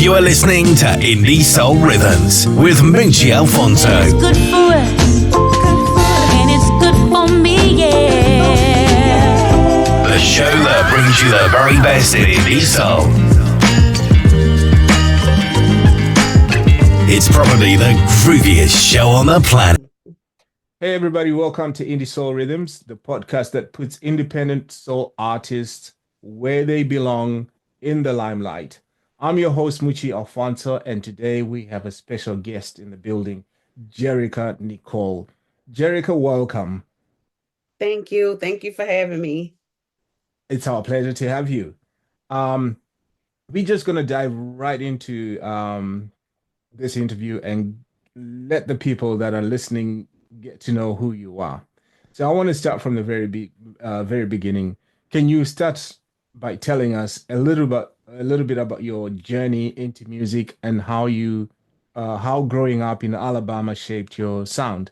You are listening to Indie Soul Rhythms with Moochie Alfonso. It's good for us, and it's good for me, yeah. The show that brings you the very best in Indie Soul. It's probably the grooviest show on the planet. Hey everybody, welcome to Indie Soul Rhythms, the podcast that puts independent soul artists where they belong in the limelight. I'm your host, Moochie Alfonso, and today we have a special guest in the building, Jerrica Knicole. Jerrica, welcome. Thank you. Thank you for having me. It's our pleasure to have you. We're just going to dive right into this interview and let the people that are listening get to know who you are. So I want to start from the very beginning. Can you start by telling us a little bit about your journey into music and how growing up in Alabama shaped your sound?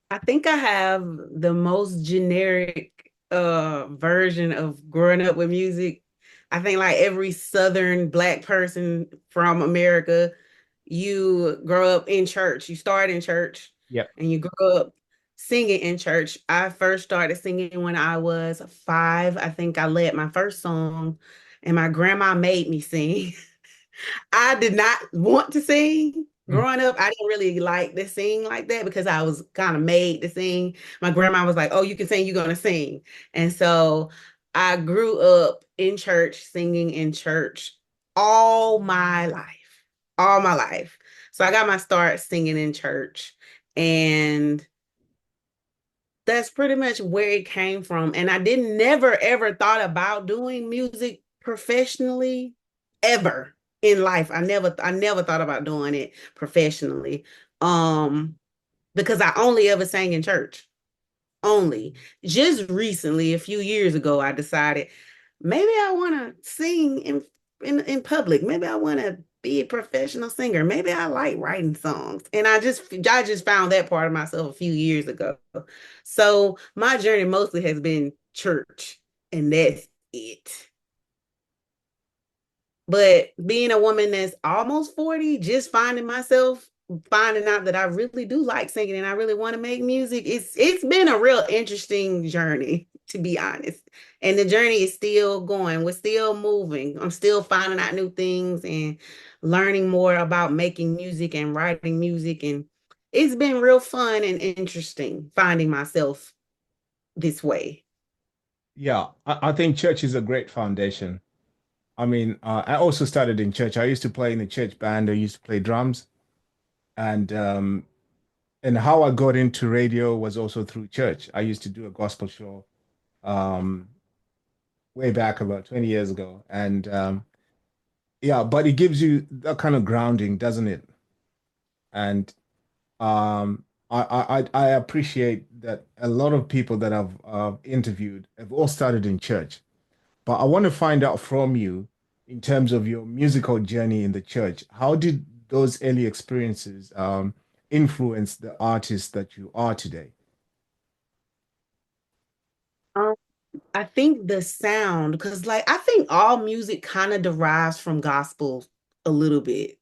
I think I have the most generic version of growing up with music. I think like every Southern Black person from America, you grow up in church. You start in church. Yep. And you grow up singing in church. I first started singing when I was 5. I think I led my first song and my grandma made me sing. I did not want to sing. Growing up, I didn't really like to sing like that because I was kind of made to sing. My grandma was like, oh, you can sing, you're going to sing. And so I grew up in church, singing in church all my life. So I got my start singing in church. And that's pretty much where it came from. And I never ever thought about doing music professionally ever in life. I never thought about doing it professionally. Because I only ever sang in church. Only. Just recently, a few years ago, I decided maybe I want to sing in public. Maybe I want to be a professional singer. Maybe I like writing songs. And I just found that part of myself a few years ago. So my journey mostly has been church, and that's it. But being a woman that's almost 40, just finding out that I really do like singing and I really want to make music, it's been a real interesting journey, to be honest. And the journey is still going. We're still moving. I'm still finding out new things and learning more about making music and writing music. And it's been real fun and interesting finding myself this way. Yeah, I think church is a great foundation. I mean, I also started in church. I used to play in a church band. I used to play drums. And how I got into radio was also through church. I used to do a gospel show way back about 20 years ago. And yeah, but it gives you that kind of grounding, doesn't it? And I appreciate that a lot of people that I've interviewed have all started in church. But I want to find out from you in terms of your musical journey in the church. How did those early experiences influence the artist that you are today? I think the sound, because like I think all music kind of derives from gospel a little bit.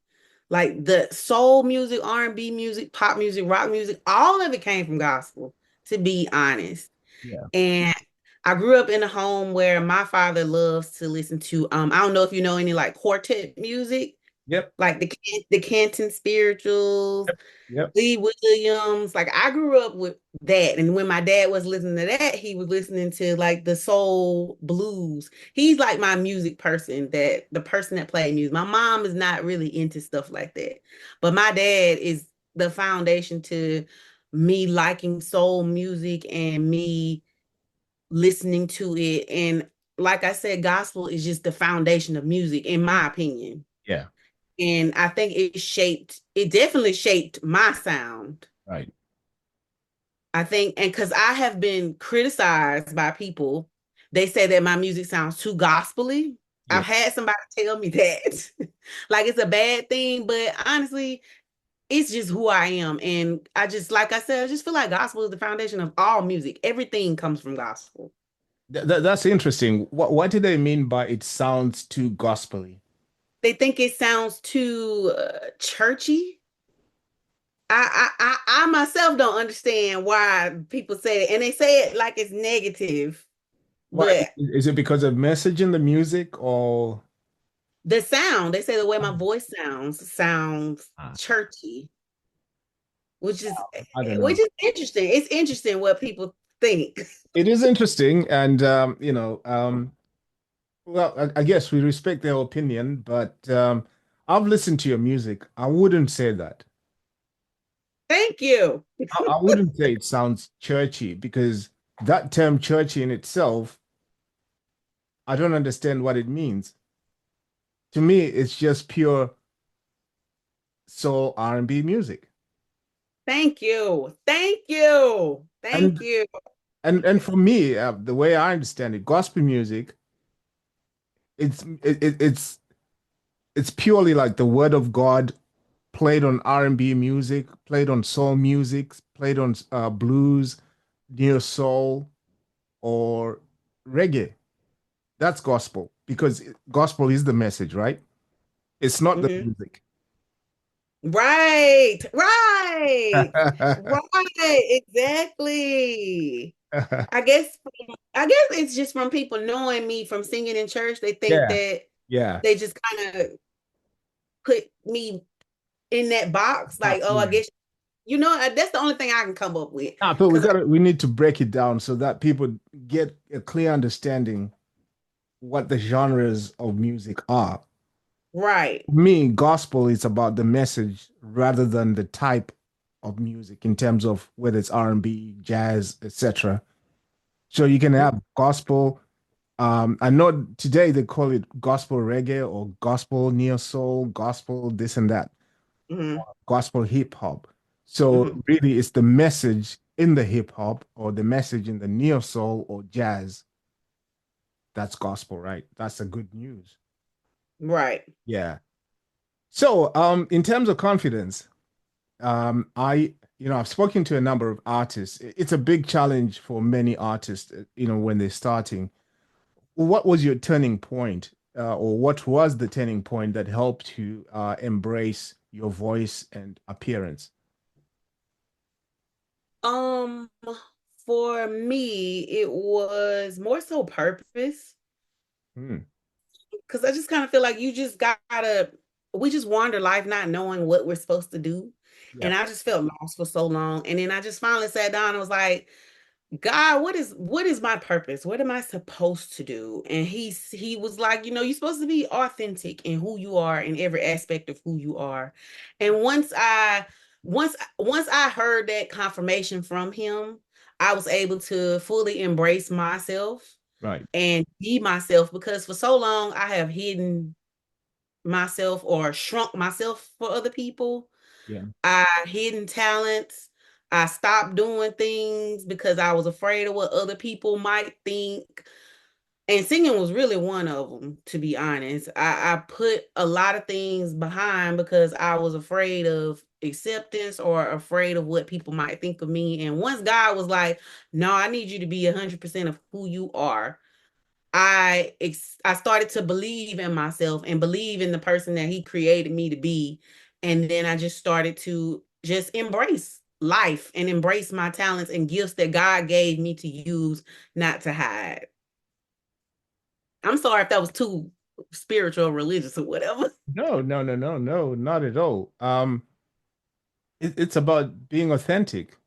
Like the soul music, R&B music, pop music, rock music, all of it came from gospel, to be honest. Yeah. And I grew up in a home where my father loves to listen to, I don't know if you know any like quartet music. Yep. Like the Canton spirituals, Yep. Lee Williams. Like I grew up with that. And when my dad was listening to that, he was listening to like the soul blues. He's like my music person, the person that played music. My mom is not really into stuff like that. But my dad is the foundation to me liking soul music and me listening to it. And like I said, gospel is just the foundation of music, in my opinion. Yeah. And I think it definitely shaped my sound. Right. I think, and because I have been criticized by people, they say that my music sounds too gospel-y. Yeah. I've had somebody tell me that. Like it's a bad thing, but honestly, it's just who I am. And I just, like I said, I just feel like gospel is the foundation of all music. Everything comes from gospel. That's interesting. What do they mean by it sounds too gospel-y? they think it sounds too churchy. I myself don't understand why people say it, and they say it like it's negative. Why But is it because of message in the music or the sound, they say the way my voice sounds Ah, churchy, which is I don't which know. is interesting. It's interesting what people think. It is interesting, and well, I guess we respect their opinion, but I've listened to your music. I wouldn't say that. Thank you. I wouldn't say it sounds churchy because that term churchy in itself, I don't understand what it means. To me, it's just pure soul R&B music. Thank you. Thank you. Thank And you. and for me, the way I understand it, gospel music, it's purely like the word of God played on R&B music, played on soul music, played on blues, neo soul, or reggae. That's gospel because gospel is the message, right? It's not the Mhm. music. Right. Right. Right. Exactly. I guess I guess it's just from people knowing me from singing in church. They think Yeah, that yeah, they just kind of put me in that box. Like, oh, I yeah. guess that's the only thing I can come up with. But Because we need to break it down so that people get a clear understanding what the genres of music are. right. Me, gospel is about the message rather than the type of music in terms of whether it's R&B, jazz, etc. So you can have gospel. I know today they call it gospel reggae or gospel neo soul, gospel this and that, Hmm. gospel hip hop. So Hmm. really, it's the message in the hip hop or the message in the neo soul or jazz. That's gospel, right? That's the good news. Right. Yeah. So, in terms of confidence, I've spoken to a number of artists. It's a big challenge for many artists, when they're starting. What was your turning point, or what was the turning point that helped you embrace your voice and appearance? Um, for me, it was more so purpose. Hmm. Because I just kind of feel like you just gotta, we just wander life not knowing what we're supposed to do. Yeah. And I just felt lost for so long. And then I just finally sat down and was like, God, what is my purpose? What am I supposed to do? And he was like, you're supposed to be authentic in who you are in every aspect of who you are. And once I heard that confirmation from him, I was able to fully embrace myself Right. and be myself because for so long I have hidden myself or shrunk myself for other people. Yeah. I hidden talents. I stopped doing things because I was afraid of what other people might think. And singing was really one of them, to be honest. I put a lot of things behind because I was afraid of acceptance or afraid of what people might think of me. And once God was like, no, I need you to be 100% of who you are, I started to believe in myself and believe in the person that he created me to be. And then I just started to just embrace life and embrace my talents and gifts that God gave me to use, not to hide. I'm sorry if that was too spiritual or religious or whatever. No, no, no, no, no, not at all. It's about being authentic.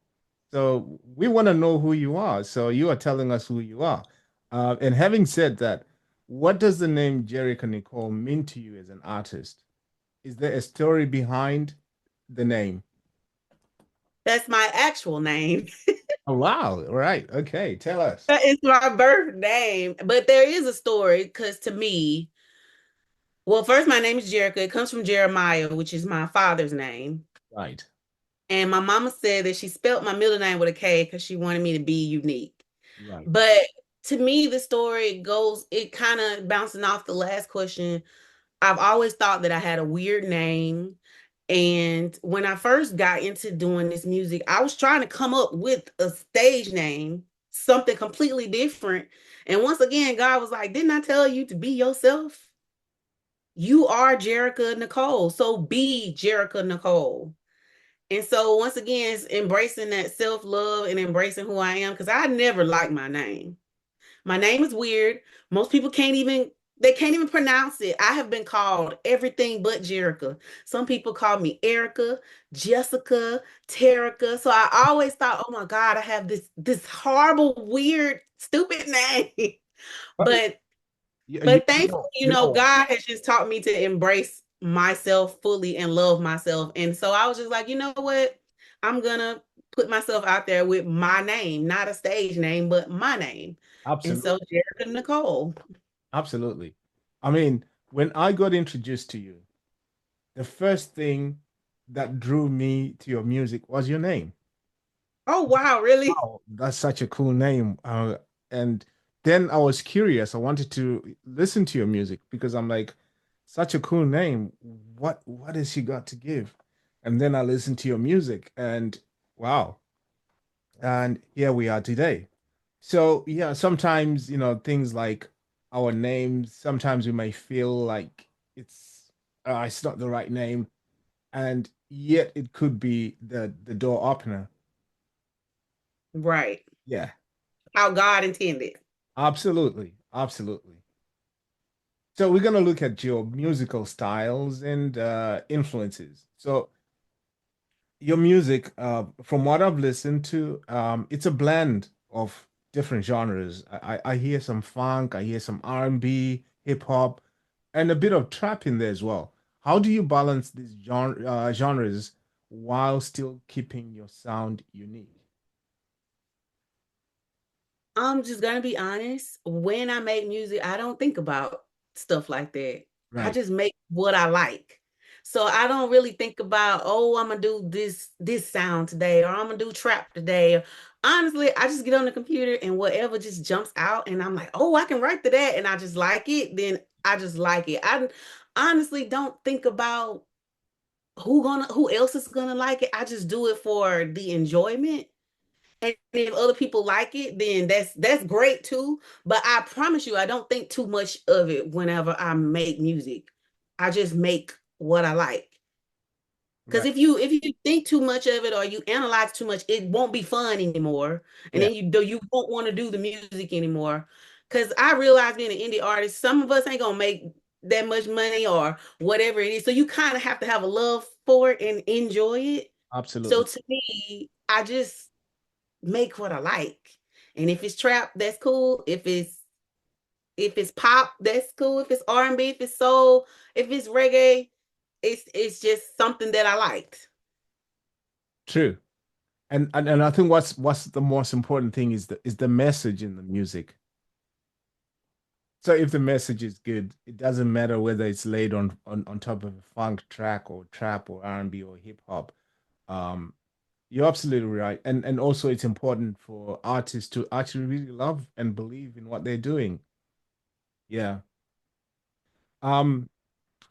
So we want to know who you are. So you are telling us who you are. And having said that, what does the name Jerrica Nicole mean to you as an artist? Is there a story behind the name? That's my actual name. Oh, wow. All right. Okay. Tell us. It's my birth name. But there is a story because to me, well, first, my name is Jerrica. It comes from Jeremiah, which is my father's name. Right. And my mama said that she spelt my middle name with a K because she wanted me to be unique. Right. But to me, the story goes, it kind of bouncing off the last question. I've always thought that I had a weird name. And when I first got into doing this music, I was trying to come up with a stage name, something completely different. And once again, God was like, didn't I tell you to be yourself? you are Jerrica Knicole, so be Jerrica Knicole. And so once again, it's embracing that self-love and embracing who I am because I never liked my name. My name is weird. Most people can't even pronounce it. I have been called everything but Jerrica. Some people call me Erica, Jessica, Terica. So I always thought, oh my God, I have this horrible, weird, stupid name. But But but thankfully, God has just taught me to embrace myself fully and love myself. And so I was just like, you know what? I'm gonna put myself out there with my name, not a stage name, but my name. And so absolutely, Jerrica Knicole. absolutely. I mean, when I got introduced to you, the first thing that drew me to your music was your name. Oh wow, really? Wow, that's such a cool name. And then I was curious. I wanted to listen to your music because I'm like, such a cool name. What has she got to give? And then I listened to your music and wow. And here we are today. So yeah, sometimes, things like our names, sometimes we may feel like it's not the right name, and yet it could be the door opener. Right. Yeah. How God intended. Absolutely, absolutely. So we're gonna look at your musical styles and influences. So your music, from what I've listened to, it's a blend of different genres. I hear some funk, I hear some R&B, hip hop, and a bit of trap in there as well. How do you balance these genres while still keeping your sound unique? I'm just gonna be honest. When I make music, I don't think about stuff like that. I Right. just make what I like. So I don't really think about, oh, I'm gonna do this sound today, or I'm gonna do trap today. Honestly, I just get on the computer and whatever just jumps out, and I'm like, oh, I can write to that, and I just like it. Then I just like it. I honestly don't think about who else is gonna like it. I just do it for the enjoyment. And if other people like it, then that's great too. But I promise you, I don't think too much of it whenever I make music. I just make what I like. Because Right. if you think too much of it or you analyze too much, it won't be fun anymore. And Yeah, then you won't want to do the music anymore. Because I realize being an indie artist, some of us ain't gonna make that much money or whatever it is. So you kind of have to have a love for it and enjoy it. So absolutely. to me, I just make what I like. And if it's trap, that's cool. If it's pop, that's cool. If it's R&B, if it's soul, if it's reggae, it's just something that I liked. True. And I think what's the most important thing is the message in the music. So if the message is good, it doesn't matter whether it's laid on top of a funk track or trap or R&B or hip hop. Um, you're absolutely right. And also it's important for artists to actually really love and believe in what they're doing. Yeah. Um,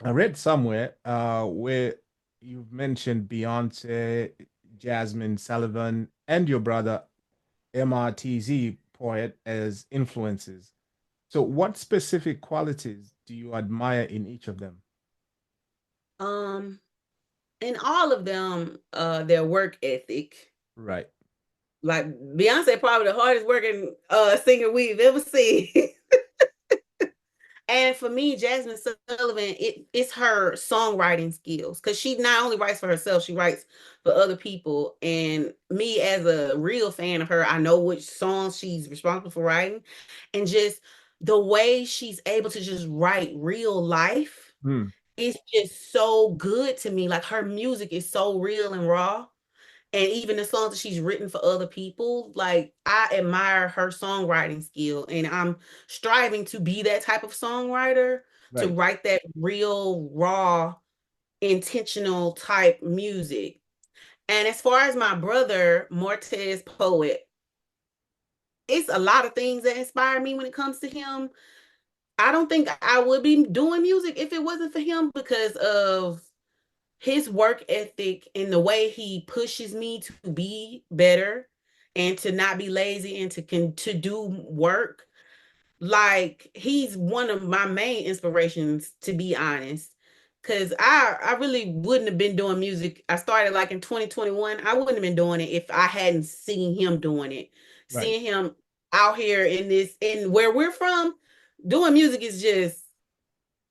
I read somewhere where you've mentioned Beyonce, Jazmine Sullivan, and your brother MRTZ poet as influences. So, what specific qualities do you admire in each of them? Um, and all of them, their work ethic. Right, Like Beyonce, probably the hardest working singer we've ever seen. And for me, Jazmine Sullivan, it's her songwriting skills because she not only writes for herself, she writes for other people. And me, as a real fan of her, I know which songs she's responsible for writing, and just the way she's able to just write real life hmm, is just so good to me. Like her music is so real and raw, and even the songs that she's written for other people, like I admire her songwriting skill, and I'm striving to be that type of songwriter, to right. write that real raw intentional type music. And as far as my brother Mortez Poet, it's a lot of things that inspire me when it comes to him. I don't think I would be doing music if it wasn't for him, because of his work ethic and the way he pushes me to be better and to not be lazy and to do work. like he's one of my main inspirations, to be honest. Cause I really wouldn't have been doing music. I started like in 2021. I wouldn't have been doing it if I hadn't seen him doing it. Right. Seeing him out here in where we're from, doing music is just,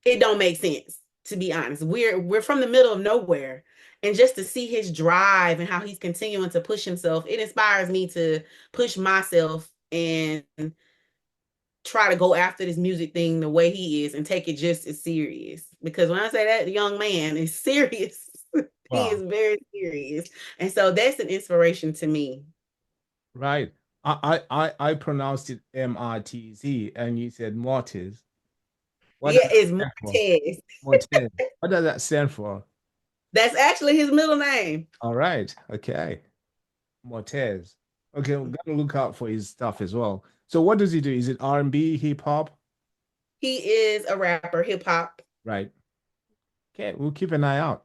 it don't make sense, to be honest. We're from the middle of nowhere. And just to see his drive and how he's continuing to push himself, it inspires me to push myself and try to go after this music thing the way he is and take it just as serious. Because when I say that young man is serious, he is Wow. very serious. And so that's an inspiration to me. Right. I pronounced it MRTZ and you said Mortiz. What Yeah, does that it's stand for? Martez. Mortiz. What does that stand for? That's actually his middle name. All right. Okay. Mortez. Okay, we're gonna look out for his stuff as well. So what does he do? Is it R&B, hip hop? He is a rapper, hip hop. Right. Okay, we'll keep an eye out.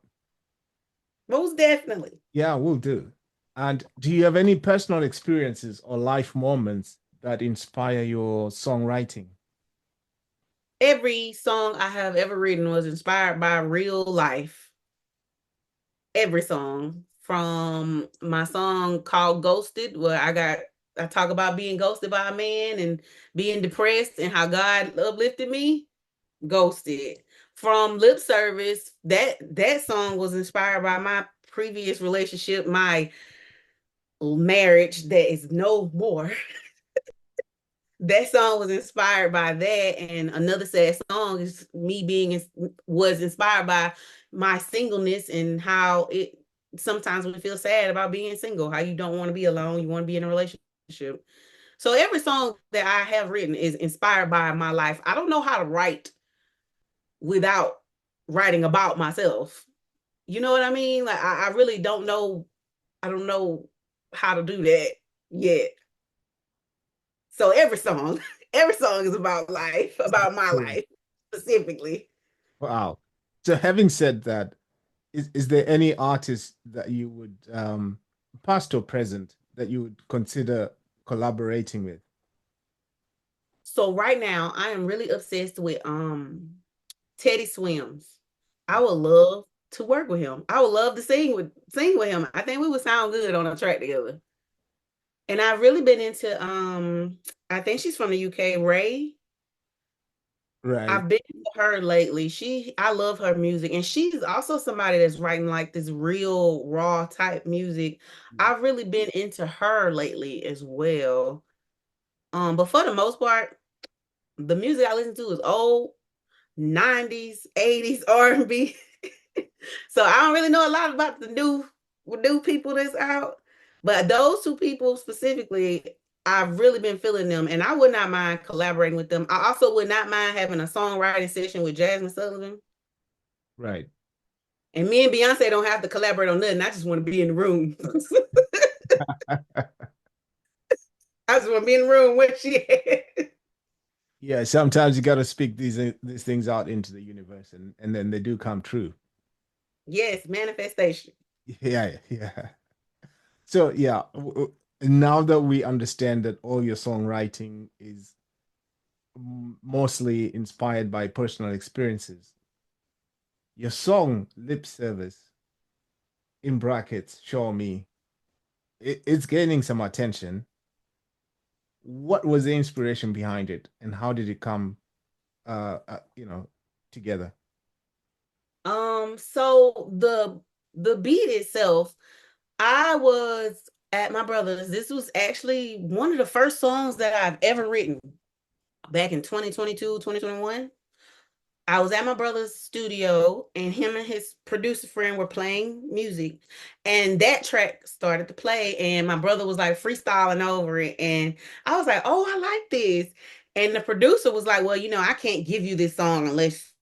Most definitely. Yeah, we'll do. And do you have any personal experiences or life moments that inspire your songwriting? Every song I have ever written was inspired by real life. Every song, from my song called Ghosted, where I talk about being ghosted by a man and being depressed and how God uplifted me. Ghosted. From Lip Service, that song was inspired by my previous relationship, my marriage that is no more. That song was inspired by that, and another sad song is me being was inspired by my singleness and how it sometimes we feel sad about being single, how you don't want to be alone, you want to be in a relationship. So every song that I have written is inspired by my life. I don't know how to write without writing about myself. You know what I mean? Like I really don't know. I don't know how to do that yet. So every song, every song is about life, about my Cool. life specifically. Wow. So having said that, is there any artist that you would past or present that you would consider collaborating with? So right now, I am really obsessed with Teddy Swims. I would love to work with him. I would love to sing with him. I think we would sound good on a track together. And I've really been into I think she's from the UK, Ray. Right. I've been to her lately. I love her music, and she's also somebody that's writing like this real raw type music. I've really been into her lately as well. But for the most part, the music I listen to is old 90s, 80s R&B. So I don't really know a lot about the new people that's out. But those two people specifically, I've really been feeling them, and I would not mind collaborating with them. I also would not mind having a songwriting session with Jazmine Sullivan. Right. And me and Beyonce don't have to collaborate on nothing. I just want to be in the room. I just want to be in the room with she at. Yeah, sometimes you got to speak these things out into the universe and then they do come true. Yes, manifestation. Yeah, yeah. So yeah, now that we understand that all your songwriting is mostly inspired by personal experiences, your song Lip Service in brackets, Show Me, it's gaining some attention. What was the inspiration behind it and how did it come together? So the beat itself, I was at my brother's. This was actually one of the first songs that I've ever written back in 2022, 2021. I was at my brother's studio and him and his producer friend were playing music and that track started to play and my brother was like freestyling over it and I was like, "Oh, I like this." And the producer was like, "Well, I can't give you this song unless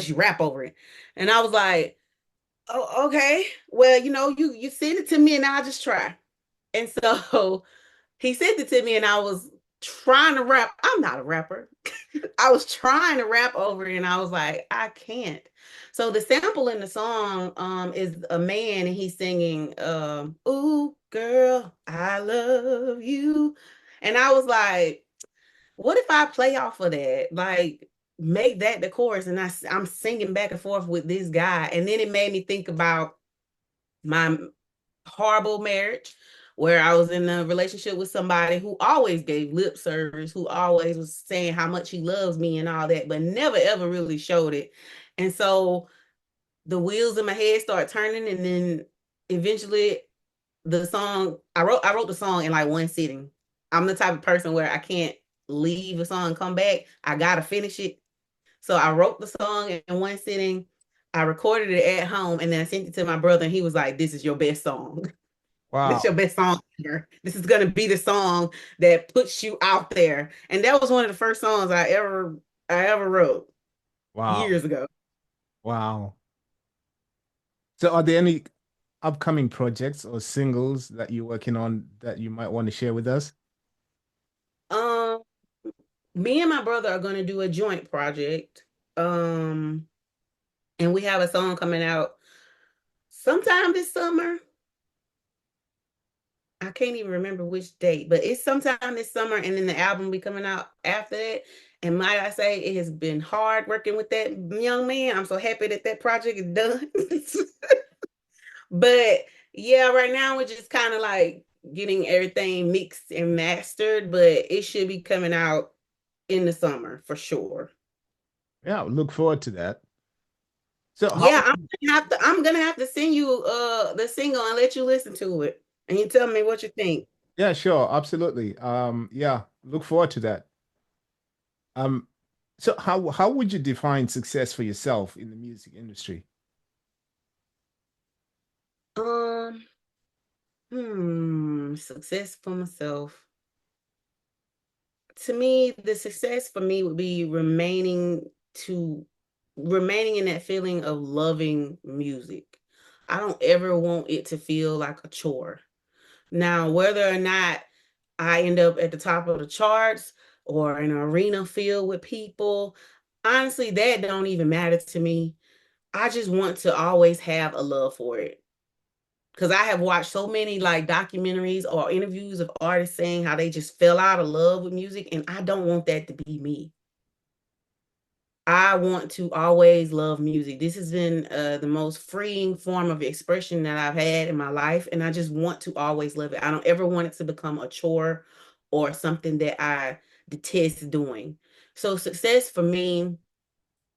you rap over it." And I was like, "Oh, okay. Well, you send it to me and I'll just try." And so he sent it to me and I was trying to rap. I'm not a rapper. I was trying to rap over it and I was like, I can't. So the sample in the song is a man and he's singing "Ooh girl, I love you." And I was like, what if I play off of that? Like, make that the chorus, and I'm singing back and forth with this guy. And then it made me think about my horrible marriage where I was in a relationship with somebody who always gave lip service, who always was saying how much he loves me and all that, but never ever really showed it. And so the wheels in my head start turning, and then eventually the song I wrote the song in like one sitting. I'm the type of person where I can't leave a song and come back. I gotta finish it. So I wrote the song in one sitting. I recorded it at home, and then I sent it to my brother, and he was like, "This is your best song. This is Wow. your best song ever. This is gonna be the song that puts you out there." And that was one of the first songs I ever wrote Wow. years ago. Wow. So are there any upcoming projects or singles that you're working on that you might want to share with us? Um, Me and my brother are gonna do a joint project. Um, and we have a song coming out sometime this summer. I can't even remember which date, but it's sometime this summer, and then the album will be coming out after that. And might I say, it has been hard working with that young man. I'm so happy that that project is done. But yeah, right now we're just kind of like getting everything mixed and mastered, but it should be coming out in the summer for sure. Yeah, look forward to that. So how Yeah, I'm gonna have to send you the single and let you listen to it, and you tell me what you think. yeah, sure, absolutely. Yeah, look forward to that. Um, so how would you define success for yourself in the music industry? Um, Success for myself. To me, the success for me would be remaining in that feeling of loving music. I don't ever want it to feel like a chore. Now, whether or not I end up at the top of the charts or an arena filled with people, honestly, that don't even matter to me. I just want to always have a love for it. Because I have watched so many like documentaries or interviews of artists saying how they just fell out of love with music, and I don't want that to be me. I want to always love music. This has been the most freeing form of expression that I've had in my life, and I just want to always love it. I don't ever want it to become a chore or something that I detest doing. So, success for me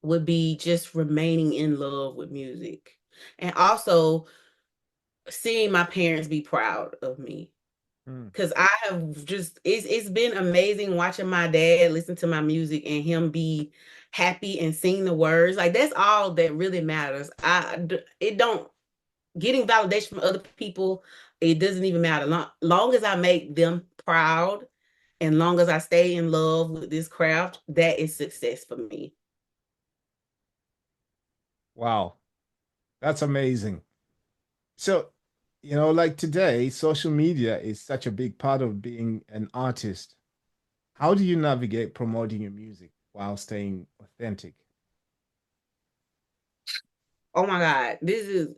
would be just remaining in love with music, and also seeing my parents be proud of me. Hmm. Because I have just it's been amazing watching my dad listen to my music and him be happy and sing the words. Like, that's all that really matters. It don't getting validation from other people, it doesn't even matter. Long as I make them proud and long as I stay in love with this craft, that is success for me. Wow, that's amazing. So, like today, social media is such a big part of being an artist. How do you navigate promoting your music while staying authentic? Oh my God, this is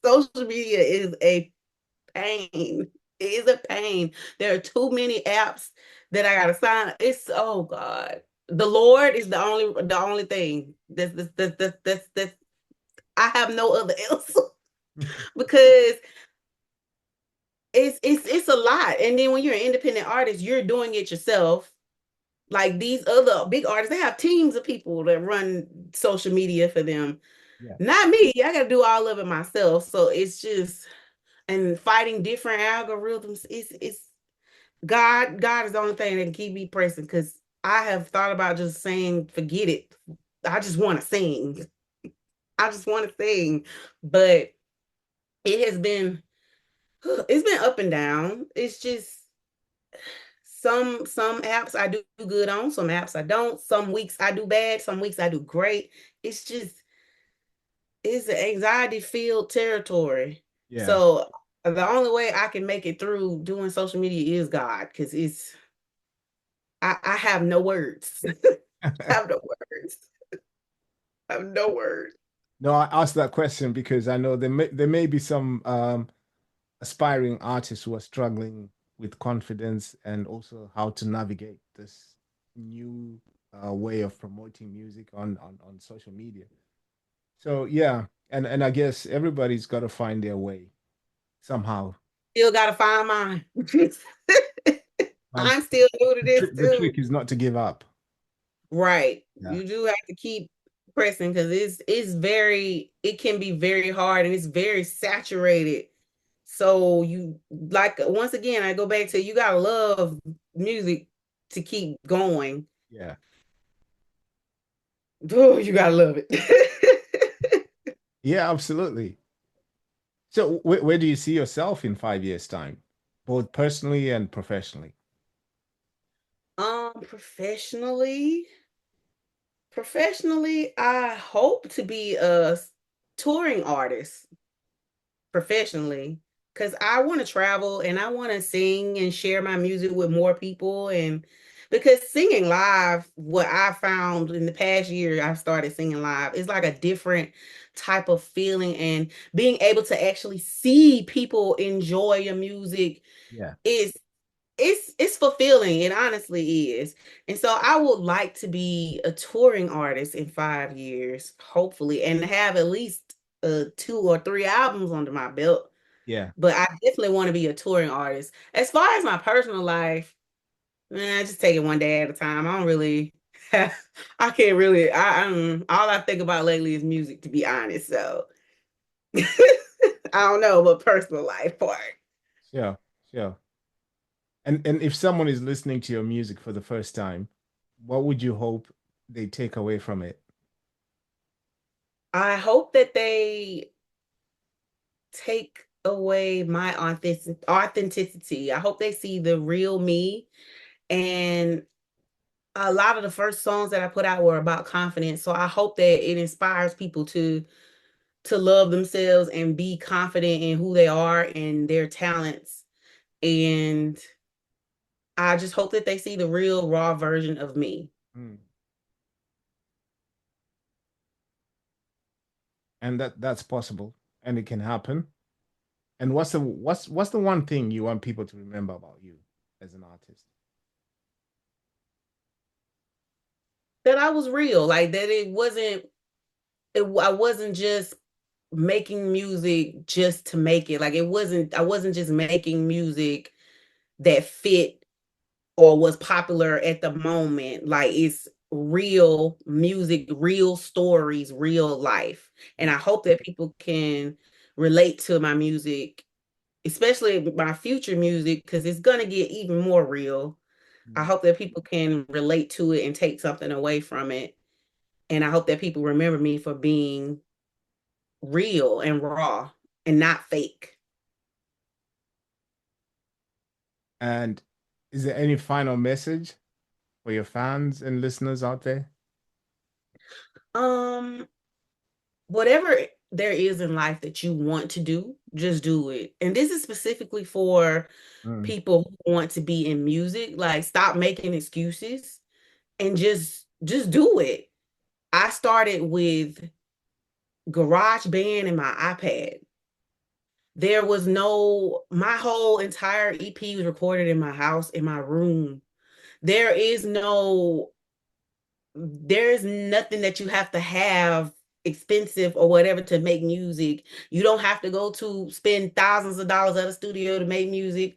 social media is a pain. It is a pain. There are too many apps that I gotta sign. It's oh God. The Lord is the only thing. That's I have no other else because it's a lot. And then when you're an independent artist, you're doing it yourself. Like these other big artists, they have teams of people that run social media for them. Yeah. Not me. I gotta do all of it myself. So it's just and fighting different algorithms. It's God is the only thing that can keep me pressing because I have thought about just saying, forget it. I just want to sing. I just want to sing. But it has been it's been up and down. It's just some apps I do good on, some apps I don't. Some weeks I do bad, some weeks I do great. It's just it's an anxiety filled territory. Yeah. So the only way I can make it through doing social media is God, because I have no words. I have no words. I have no words. No, I asked that question because I know there may be some aspiring artists who are struggling with confidence and also how to navigate this new way of promoting music on social media. So yeah, and I guess everybody's got to find their way somehow. Still gotta find mine. And I'm still new to this the too. trick is not to give up. Right. Yeah. You do have to keep pressing because it can be very hard and it's very saturated. So you like once again, I go back to you gotta love music to keep going. Yeah. Oh, you gotta love it. Yeah, absolutely. So where do you see yourself in 5 years' time, both personally and professionally? Professionally. Professionally, I hope to be a touring artist professionally because I want to travel and I want to sing and share my music with more people. And because singing live, what I found in the past year, I've started singing live, is like a different type of feeling. And being able to actually see people enjoy your music Yeah. is it's fulfilling. It honestly is. And so I would like to be a touring artist in 5 years, hopefully, and have at least 2 or 3 albums under my belt. Yeah. But I definitely want to be a touring artist. As far as my personal life, man, I just take it one day at a time. I don't really I can't really all I think about lately is music, to be honest. So I don't know, but personal life part. Sure. Sure. And if someone is listening to your music for the first time, what would you hope they take away from it? I hope that they take away my authenticity. I hope they see the real me. And a lot of the first songs that I put out were about confidence. So I hope that it inspires people to love themselves and be confident in who they are and their talents. And I just hope that they see the real raw version of me. Mm. And that's possible and it can happen. And what's the one thing you want people to remember about you as an artist? That I was real, like that I wasn't just making music just to make it. Like I wasn't just making music that fit or was popular at the moment. Like it's real music, real stories, real life. And I hope that people can relate to my music, especially my future music, because it's gonna get even more real. I Mm. hope that people can relate to it and take something away from it. And I hope that people remember me for being real and raw and not fake. And is there any final message for your fans and listeners out there? Um, Whatever there is in life that you want to do, just do it. And this is specifically for Mm. people who want to be in music. Like, stop making excuses and just do it. I started with Garage Band and my iPad. There was my whole entire EP was recorded in my house, in my room. There is no There's nothing that you have to have expensive or whatever to make music. You don't have to go to spend thousands of dollars at a studio to make music.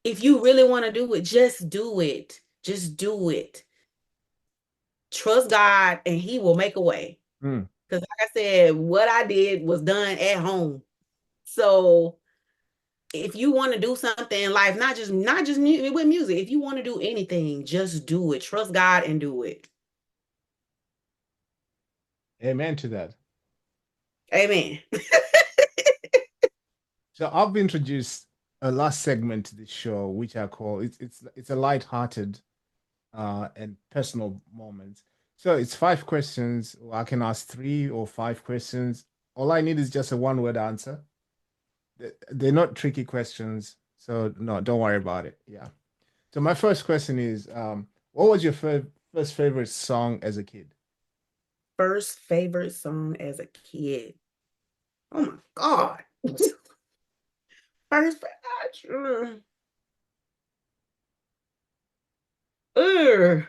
If you really want to do it, just do it. Just do it. Trust God and he will make a way. Mm. Because like I said, what I did was done at home. So if you want to do something in life, not just with music, if you want to do anything, just do it. Trust God and do it. Amen to that. Amen. So I've introduced a last segment to this show, which I call it's a light-hearted and personal moment. So it's 5 questions. I can ask 3 or 5 questions. All I need is just a one-word answer. They're not tricky questions, so no, don't worry about it. Yeah. So my first question is, what was your first favorite song as a kid? First favorite song as a kid. Oh my God. First, Ugh.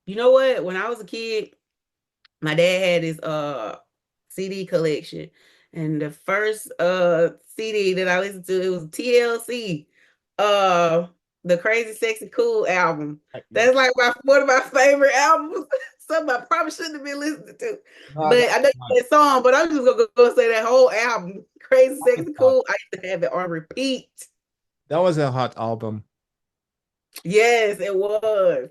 You know what? When I was a kid, my dad had his CD collection, and the first CD that I listened to, it was TLC, uh the Crazy Sexy Cool album. That's like one of my favorite albums. Something I probably shouldn't have been listening to, No, but I know that song. But I'm just gonna go say that whole album, Crazy Sexy Cool. I used to have it on repeat. that was a hot album. Yes, it was.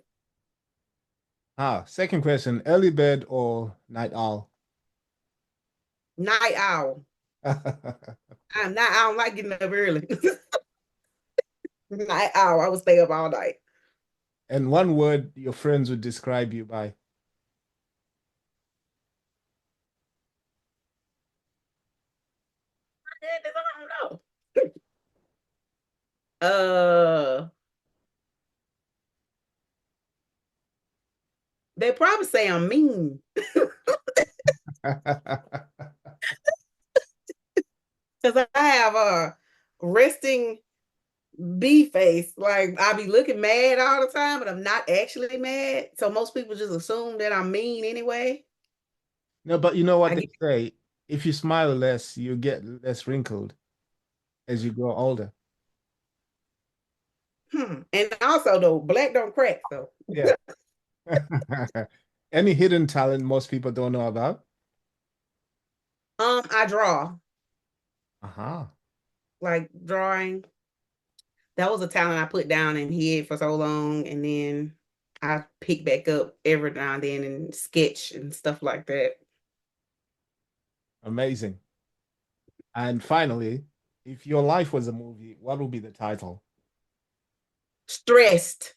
Second question, early bird or night owl? Night owl. I'm not. I don't like getting up early. Night owl. I would stay up all night. And one word your friends would describe you by. I don't know. They probably say I'm mean. Because I have a resting bee face. Like I be looking mad all the time, but I'm not actually mad. So most people just assume that I'm mean anyway. No, but you know what I they get, say? If you smile less, you get less wrinkled as you grow older. And also though, black don't crack though. Yeah. Any hidden talent most people don't know about? I draw, Uh-huh. like drawing. That was a talent I put down and hid for so long, and then I pick back up every now and then and sketch and stuff like that. Amazing. And finally, if your life was a movie, what would be the title? Stressed.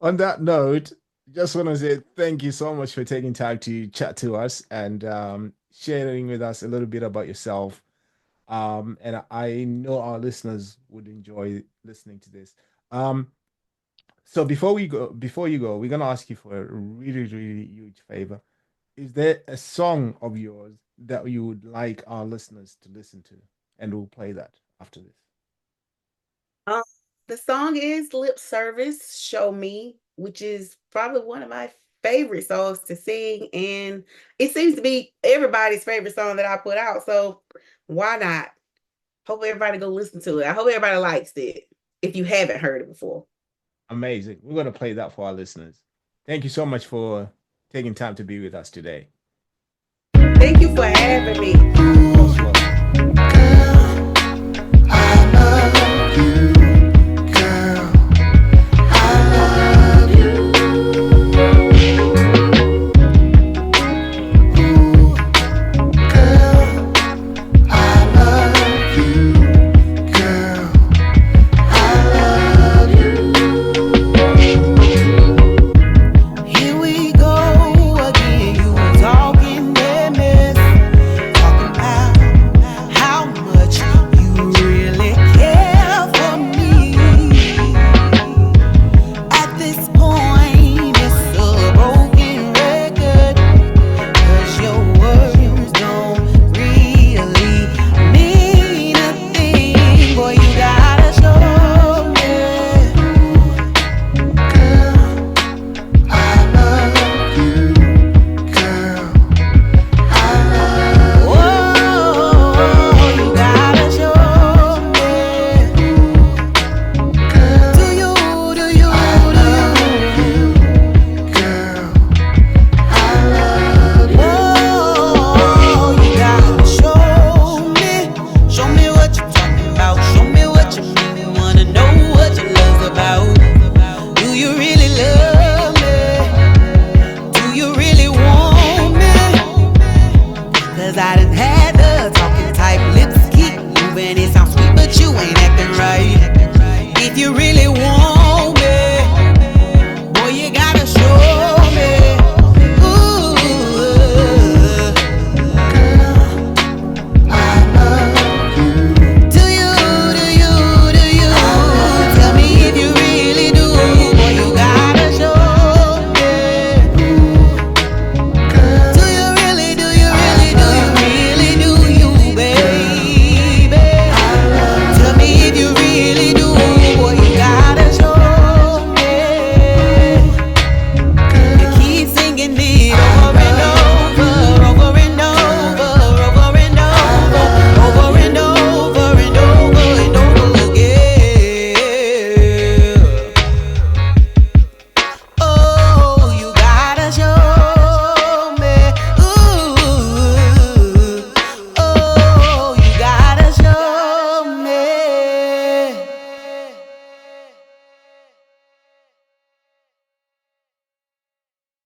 On that note, just want to say thank you so much for taking time to chat to us and sharing with us a little bit about yourself. And I know our listeners would enjoy listening to this. Um, so before you go, we're gonna ask you for a really, really huge favor. Is there a song of yours that you would like our listeners to listen to? And we'll play that after this. Um, the song is Lip Service, Show Me, which is probably one of my favorite songs to sing. And it seems to be everybody's favorite song that I put out. So why not? Hope everybody go listen to it. I hope everybody likes it if you haven't heard it before. Amazing. We're gonna play that for our listeners. Thank you so much for taking time to be with us today. Thank you for having me. Most welcome.